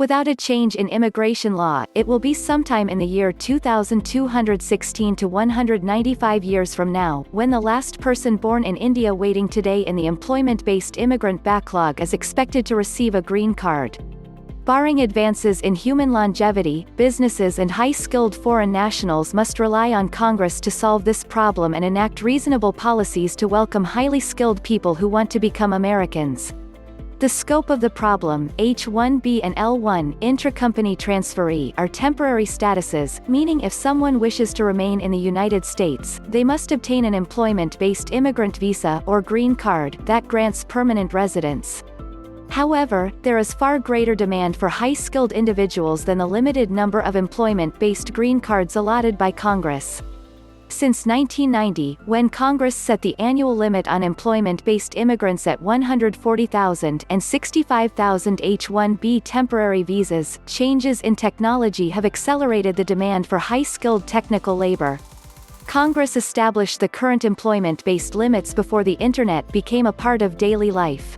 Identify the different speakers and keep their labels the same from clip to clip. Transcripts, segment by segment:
Speaker 1: Without a change in immigration law, it will be sometime in the year 2216 to 195 years from now, when the last person born in India waiting today in the employment-based immigrant backlog is expected to receive a green card. Barring advances in human longevity, businesses and high-skilled foreign nationals must rely on Congress to solve this problem and enact reasonable policies to welcome highly skilled people who want to become Americans. The scope of the problem, H-1B and L-1, intracompany transferee, are temporary statuses, meaning if someone wishes to remain in the United States, they must obtain an employment-based immigrant visa or green card that grants permanent residence. However, there is far greater demand for high-skilled individuals than the limited number of employment-based green cards allotted by Congress. Since 1990, when Congress set the annual limit on employment-based immigrants at 140,000 and 65,000 H-1B temporary visas, changes in technology have accelerated the demand for high-skilled technical labor. Congress established the current employment-based limits before the Internet became a part of daily life.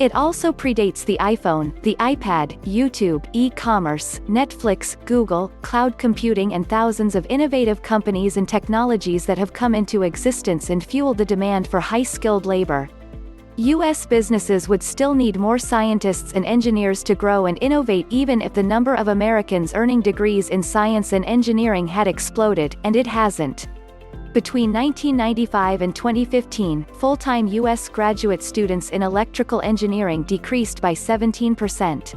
Speaker 1: It also predates the iPhone, the iPad, YouTube, e-commerce, Netflix, Google, cloud computing and thousands of innovative companies and technologies that have come into existence and fueled the demand for high-skilled labor. U.S. businesses would still need more scientists and engineers to grow and innovate even if the number of Americans earning degrees in science and engineering had exploded, and it hasn't. Between 1995 and 2015, full-time U.S. graduate students in electrical engineering decreased by 17%.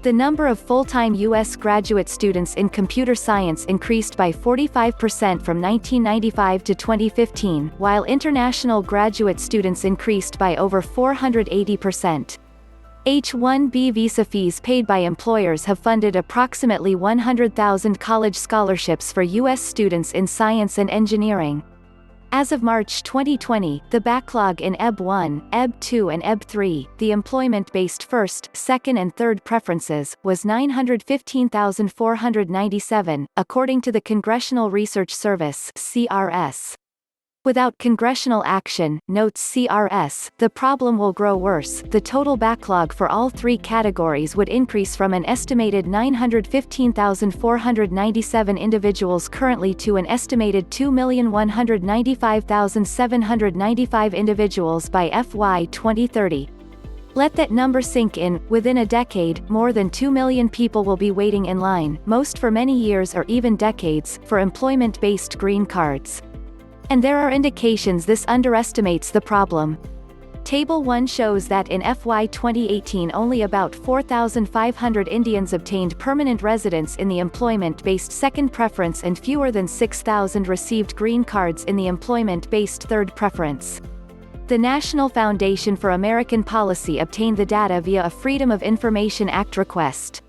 Speaker 1: The number of full-time U.S. graduate students in computer science increased by 45% from 1995 to 2015, while international graduate students increased by over 480%. H-1B visa fees paid by employers have funded approximately 100,000 college scholarships for U.S. students in science and engineering. As of March 2020, the backlog in EB-1, EB-2 and EB-3, the employment-based first, second and third preferences, was 915,497, according to the Congressional Research Service (CRS). Without congressional action, notes CRS, the problem will grow worse. The total backlog for all three categories would increase from an estimated 915,497 individuals currently to an estimated 2,195,795 individuals by FY 2030. Let that number sink in. Within a decade, more than 2 million people will be waiting in line, most for many years or even decades, for employment-based green cards. And there are indications this underestimates the problem. Table 1 shows that in FY 2018 only about 4,500 Indians obtained permanent residence in the employment-based second preference and fewer than 6,000 received green cards in the employment-based third preference. The National Foundation for American Policy obtained the data via a Freedom of Information Act request.